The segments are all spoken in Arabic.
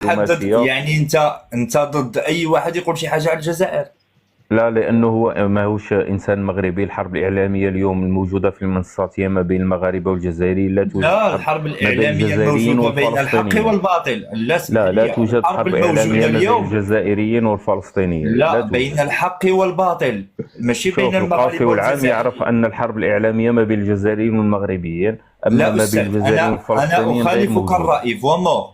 دبلوماسيه. يعني انت ضد اي واحد يقول شي حاجه على الجزائر؟ لا، لانه هو ماهوش انسان مغربي. الحرب الاعلاميه اليوم الموجوده في المنصات هي ما بين المغاربه والجزائريين. لا توجد لا، حرب الحرب ما بين الاعلاميه الجزائريين الموجوده بين الحق والفلسطينيين. والباطل. لا اسمح لا لي، توجد الحرب حرب اعلاميه الموجوده ما بين اليوم الجزائريين والفلسطينيين، لا لا بين توجد. الحق والباطل، ماشي بين شوف، القاسي المغاربه والعام يعرف والجزائريين. ان الحرب الاعلاميه ما بين الجزائريين والمغربيين، اما لا ما بين أستاذ، الجزائريين أنا والفلسطينيين غير أخالفك موجوده. الرأي فومو.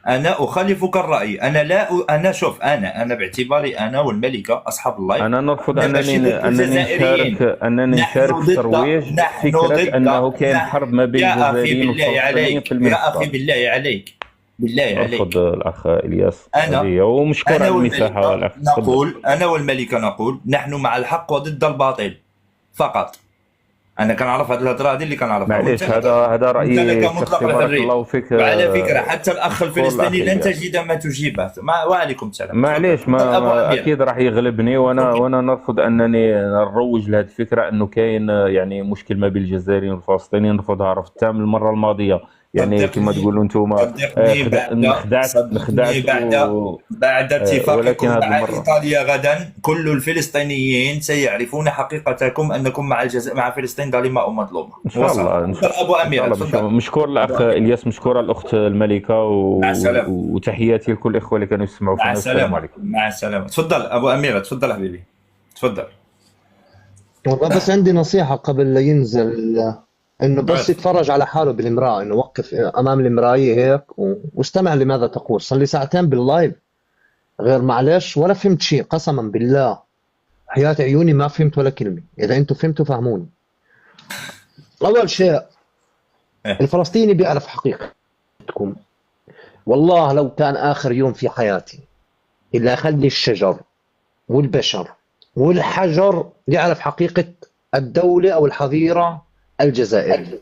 أنا أخالفك الرأي. أنا لا أنا شوف، أنا باعتباري أنا والملكة أصحاب اللايف، انا نرفض أنا ماشي ضد الجزائريين. انني نحن نشارك في ضد ترويج نحن فكره ضد انه كاين نحن حرب ما بين يا أخي الجزائريين بالله والفلسطينيين في عليك، يا أخي المنصه. بالله عليك، بالله ارفض عليك. الاخ الياس، هذه أنا هي. ومشكور أنا على المساحه والملكة الاخ، تفضل. نقول، أنا والملكة نقول نحن مع الحق وضد الباطل فقط. انا كنعرف هذه الهضره، هذه اللي كنعرفها، وانت معليش، لك هذا انت رايي لك مطلق الشخصي، بارك الحريه. الله فيك. وعلى فكره حتى الاخ مشكور الاخ الفلسطيني لن الياس. تجد ما تجيبه. وعليكم السلام. تفضل معليش، تفضل ابو امير. اكيد راح يغلبني، تفضل. وانا نرفض انني نروج لهذه الفكره انه كاين يعني مشكل ما بين الجزائريين والفلسطينيين. نرفضها، عرفتها من المره الماضيه. يعني كما صدقني، تقولوا انتم صدقني بعد صدقني نخدعت بعد ولكن اتفاقكم هذه مع المره ايطاليا غدا كل الفلسطينيين سيعرفون حقيقتكم انكم مع فلسطين ظالمه ومظلومه. ان شاء وصل. الله، تفضل ابو ان شاء امير، الله. تفضل. مشكور ابو الاخ امير، الياس، مشكور الاخت الملكه، مع السلامه. وتحياتي لكل الاخوه اللي كانوا يسمعوا مع فينا. والسلام السلامة، عليكم. مع السلامة. تفضل أبو أميرة، تفضل حبيبي، تفضل. والله بس عندي نصيحة قبل لا ينزل، انه بس عارف. يتفرج على حاله بالمراية، انه وقف امام المراية هيك واستمع لماذا تقول. صار لي ساعتين باللايف غير معلش ولا فهمت شيء، قسما بالله حياة عيوني ما فهمت ولا كلمة. اذا انتم فهمتوا فهموني. اول شيء، إيه. الفلسطيني بيعرف حقيقتكم. والله لو كان اخر يوم في حياتي اللي اخلي الشجر والبشر والحجر يعرف حقيقة الدولة او الحظيرة الجزائرية.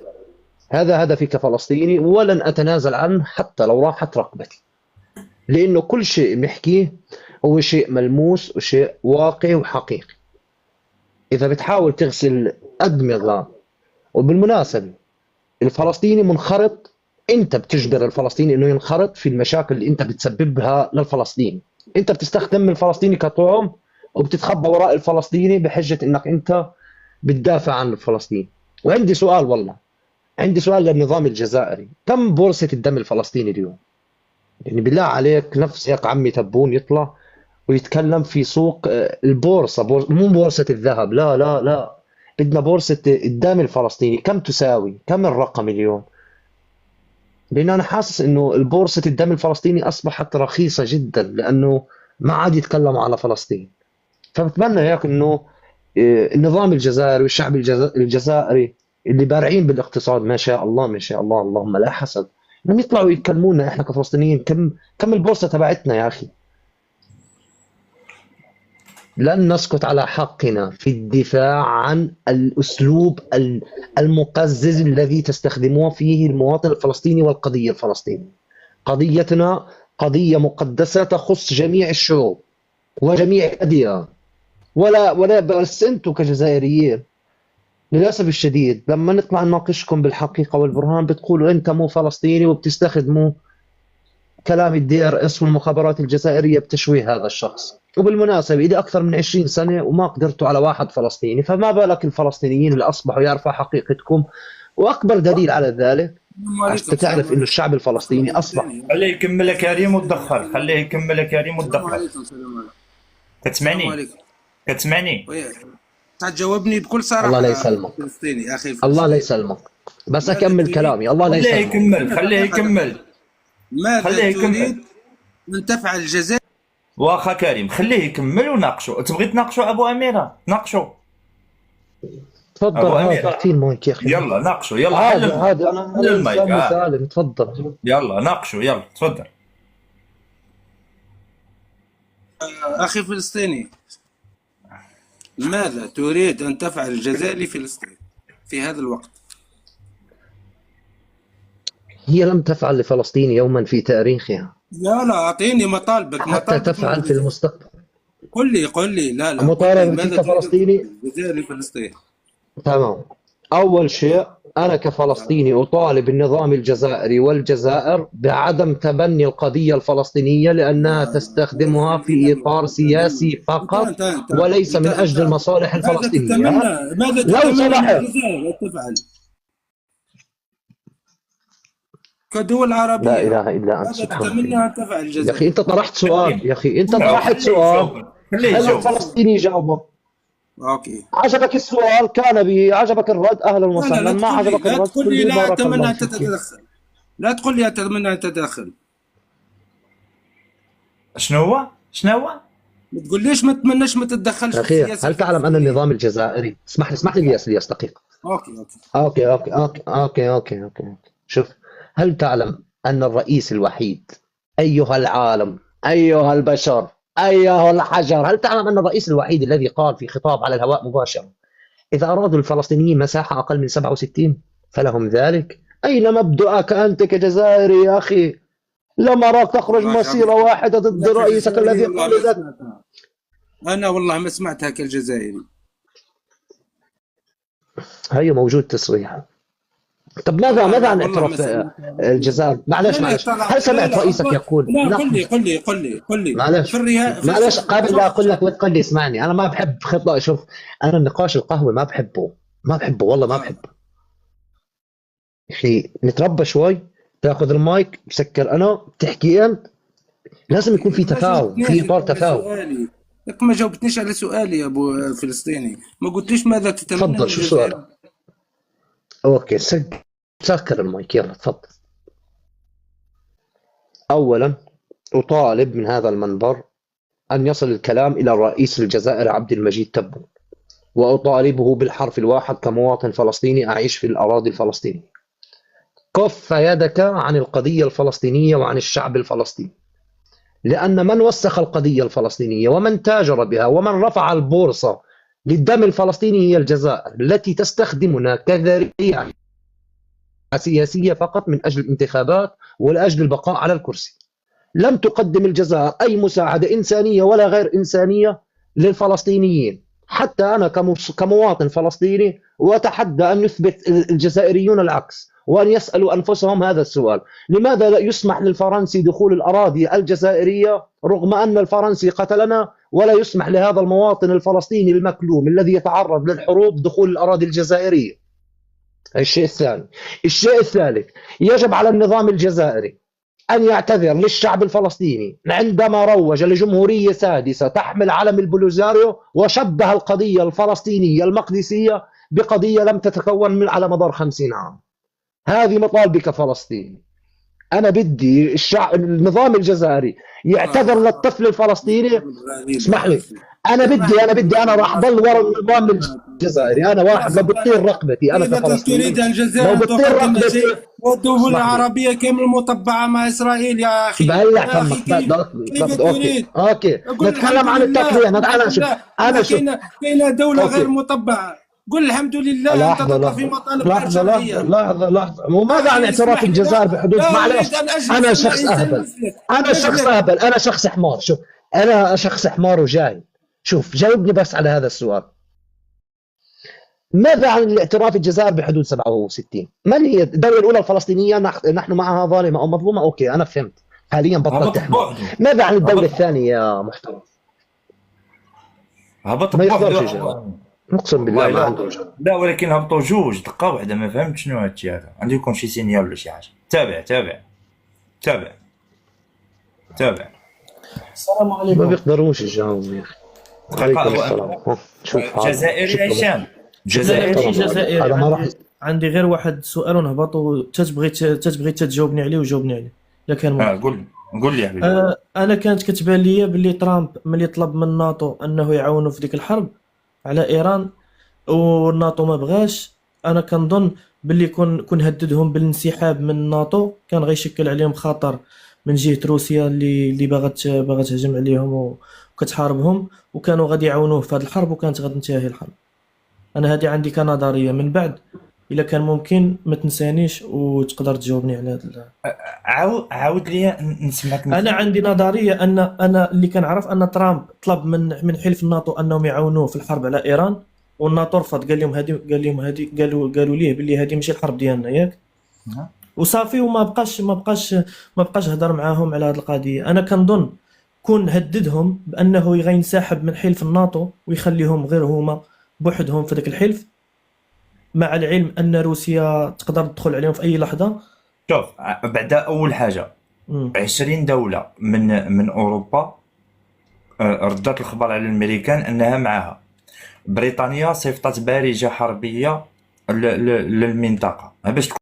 هذا هدفي كفلسطيني ولن أتنازل عنه حتى لو راحت رقبتي، لأنه كل شيء نحكيه هو شيء ملموس وشيء واقعي وحقيقي. إذا بتحاول تغسل أدمغة، وبالمناسبة الفلسطيني منخرط، أنت بتجبر الفلسطيني إنه ينخرط في المشاكل اللي أنت بتسببها للفلسطيني. أنت بتستخدم الفلسطيني كطعم وبتتخبى وراء الفلسطيني بحجة إنك أنت بتدافع عن الفلسطيني. وعندي سؤال، والله عندي سؤال للنظام الجزائري، كم بورصة الدم الفلسطيني اليوم؟ يعني بالله عليك، نفس هيك عمي تبون يطلع ويتكلم في سوق البورصة، مو بورصة الذهب، لا لا لا، بدنا بورصة الدم الفلسطيني. كم تساوي؟ كم الرقم اليوم؟ لأن أنا حاسس إنه البورصة الدم الفلسطيني أصبحت رخيصة جدا، لأنه ما عاد يتكلموا على فلسطين. فبتمنى هيك إنه النظام الجزائري والشعب الجزائري اللي بارعين بالاقتصاد، ما شاء الله ما شاء الله، اللهم لا حسد، انهم يطلعوا يكلمونا احنا كفلسطينيين. كم البورصه تبعتنا يا اخي؟ لن نسكت على حقنا في الدفاع عن الاسلوب المقزز الذي تستخدموه فيه المواطن الفلسطيني والقضيه الفلسطينيه. قضيتنا قضيه مقدسه تخص جميع الشعوب وجميع الاديان. ولا بس انتم كجزائريين للأسف الشديد لما نطلع نناقشكم بالحقيقة والبرهان بتقولوا أنت مو فلسطيني، وبتستخدموا كلام الدي ار اس والمخابرات الجزائرية بتشويه هذا الشخص. وبالمناسبة إذا أكثر من 20 سنة وما قدرتوا على واحد فلسطيني، فما بالك الفلسطينيين اللي أصبحوا يعرفوا حقيقتكم. وأكبر دليل على ذلك عشان تعرف إنه الشعب الفلسطيني أصبح. خليه يكمل يا كريم وتدخل، خليه يكمل يا كريم السلام وتدخل. عليكم. السلام عليكم. السلام كتسمعني؟ عليكم. كتسمعني؟ وياك تجاوبني بكل الله لا صراحة. يسلمك، فلسطيني أخي الله لا الفلسطيني، يسلمك، بس ماذا أكمل تريد؟ كلامي. الله لا خليه يسلمك. يكمل، خليه يكمل، ماذا خليه يكمل. تريد أن تفعل الجزائر؟ واخا كريم خليه يكمل وناقشوا. تبغي تناقشوا ابو اميره؟ ناقشوا تفضل، ابو هذا اميره. اعطيه المايك يا أخي. يلا ناقشوا، يلا عادي حل عادي، أنا حل المايك. إنسان مسالم، تفضل. يلا ناقشوا، يلا تفضل. أخي فلسطيني، ماذا تريد أن تفعل الجزائر لفلسطين في هذا الوقت؟ هي لم تفعل لفلسطين يوما في تاريخها، لا أعطيني مطالبك حتى من تفعل في الجزائر. المستقبل. قل لي لا قل لي مطالبتي ماذا تريد كفلسطيني، الجزائر لفلسطين؟ تمام. أول شيء أنا كفلسطيني أطالب النظام الجزائري والجزائر بعدم تبني القضية الفلسطينية لأنها تستخدمها في إطار سياسي فقط وليس من أجل المصالح الفلسطينية. ماذا لو تتمنى من سمحت. الجزائر أن تفعل كدول لا عربية؟ إله إلا أنت ماذا سبحانك. تتمنى أن تفعل يا الجزائر؟ أخي أنت طرحت سؤال، يا أخي أنت لا، طرحت خليه سؤال، يجاوب، خليه خلي يجاوب. الفلسطيني يجاوبه. أوكي. عجبك السؤال كان به، عجبك الرد أهلا لا وسهلا، ما عجبك لا الرد تقول قل لي لي لا بارك أتمنى الله أن فيك. تتدخل. لا تقول لي أتمنى أن تتدخل. شنو هو؟ ما تقوليش ما تتمناش ما تتدخلش في أخي السياسة هل تعلم أن الفلسطينية. النظام الجزائري، اسمح لي إلياس دقيقة. أوكي. شوف، هل تعلم أن الرئيس الوحيد، أيها العالم، أيها البشر، أيها الحجر، هل تعلم أن الرئيس الوحيد الذي قال في خطاب على الهواء مباشرة إذا أرادوا الفلسطينيين مساحة أقل من 67 فلهم ذلك؟ أين مبدأك أنت كجزائري يا أخي؟ لم أراك تخرج مسيرة واحدة ضد رئيسك الذي قال ذلك. أنا والله ما سمعتها كالجزائري. هي موجود تصريح. طب ماذا عن اعتراف الجزائر؟ معلش هل سمعت رئيسك يقول؟ لا قل لي معلش قبل لا اقول لك وتقول لي اسمعني، انا ما بحب خطأ. شوف، انا النقاش القهوي ما بحبه والله ما بحبه. اخي نتربى شوي، تاخذ المايك بسكر انا بتحكي انت، لازم يكون في تفاهم، في اطار تفاهم. لك ما جاوبتنيش على سؤالي يا ابو فلسطيني، ما قلتليش ماذا تتمنى. تفضل، شو سؤالك؟ اوكي سكر المايك، يلا تفضل. اولا اطالب من هذا المنبر ان يصل الكلام الى رئيس الجزائر عبد المجيد تبون، واطالبه بالحرف الواحد كمواطن فلسطيني اعيش في الاراضي الفلسطينيه: كف يدك عن القضيه الفلسطينيه وعن الشعب الفلسطيني، لأن من وسخ القضية الفلسطينية ومن تاجر بها ومن رفع البورصة للدم الفلسطيني هي الجزائر، التي تستخدمنا كذريعة سياسية فقط من أجل الانتخابات ولأجل البقاء على الكرسي. لم تقدم الجزائر أي مساعدة إنسانية ولا غير إنسانية للفلسطينيين. حتى أنا كمواطن فلسطيني وأتحدى أن يثبت الجزائريون العكس وأن يسألوا أنفسهم هذا السؤال: لماذا لا يسمح للفرنسي دخول الأراضي الجزائرية رغم أن الفرنسي قتلنا، ولا يسمح لهذا المواطن الفلسطيني المكلوم الذي يتعرض للحروب دخول الأراضي الجزائرية؟ الشيء الثاني. الشيء الثالث، يجب على النظام الجزائري أن يعتذر للشعب الفلسطيني عندما روج لجمهورية سادسة تحمل علم البوليساريو وشبه القضية الفلسطينية المقدسية بقضية لم تتكون من على مدار 50 عام. هذه مطالبي كفلسطيني. أنا بدي النظام الجزائري يعتذر للطفل الفلسطيني. اسمح لي، أنا بدي أنا راح أضل ورا النظام الجزائري. أنا واحد لو بتطير رقبتي أنا كفلسطيني، تريد الجزائر لو بتطير رقبتي والدول العربية كامل مطبعة مع إسرائيل يا أخي. بقلع فمك. أوكي نتكلم عن التطبيع. أنا شوف كاينة دولة غير مطبعة، قل الحمد لله. أنت تطلع في مطالب غير شرعية. لحظة وماذا عن اعتراف الجزائر بحدود؟ معلش أنا شخص أهبل، أنا شخص حمار. شوف أنا شخص حمار وجاهل. شوف جاوبني بس على هذا السؤال: ماذا عن الاعتراف الجزائر بحدود 67؟ من هي الدولة الأولى الفلسطينية نحن معها ظالمة أو مظلومة؟ أوكي أنا فهمت، حاليا بطلت حمار. ماذا عن الدولة الثانية يا محترم؟ ما يقدرش يجاوب، اقسم بالله ما عنده وجه. لا ولكن هبطوا جوج دقه واحده، ما فهمت شنو هادشي هذا. عنده يكون شي سينيال ولا شي حاجه. تابع. السلام عليكم. ما بيقدروش يجاوبوا يا اخي. عليكم السلام. شوف جزائري هشام، جزائري. هذا ما راح عندي غير واحد سؤال ونهبط وتتبغي تجاوبني عليه وجاوبني عليه الا كان ممكن. قول لي يا حبيبي. انا كانت كتبان ليا باللي ترامب ملي طلب من الناتو انه يعاونوا في ديك الحرب على ايران والناتو ما بغاش، انا كنظن باللي كون هددهم بالانسحاب من الناتو كان غيشكل عليهم خطر من جهه روسيا اللي باغت تهجم عليهم وكتحاربهم، وكانوا غادي يعاونوه في هذه الحرب وكانت غتنتهي الحرب. انا هذه عندي كنظريه. من بعد الا كان ممكن ما تنسانيش وتقدر تجاوبني على هذا. عاود لي نسمعك. انا عندي نظريه انا اللي كنعرف ان ترامب طلب من حلف الناتو انهم يعاونوه في الحرب على ايران والناطو رفض، قالوا ليه باللي هذه ماشي الحرب ديالنا ياك. وصافي، وما بقاش هضر معاهم على هذه القضيه. انا كنظن كون هددهم بانه غينسحب من حلف الناتو ويخليهم غير هما بوحدهم في ذاك الحلف، مع العلم ان روسيا تقدر تدخل عليهم في اي لحظه. شوف، بعد اول حاجه 20 دوله من اوروبا ردت الخبر على الامريكان انها معها. بريطانيا صيفطت بارجه حربيه للمنطقه باش تكون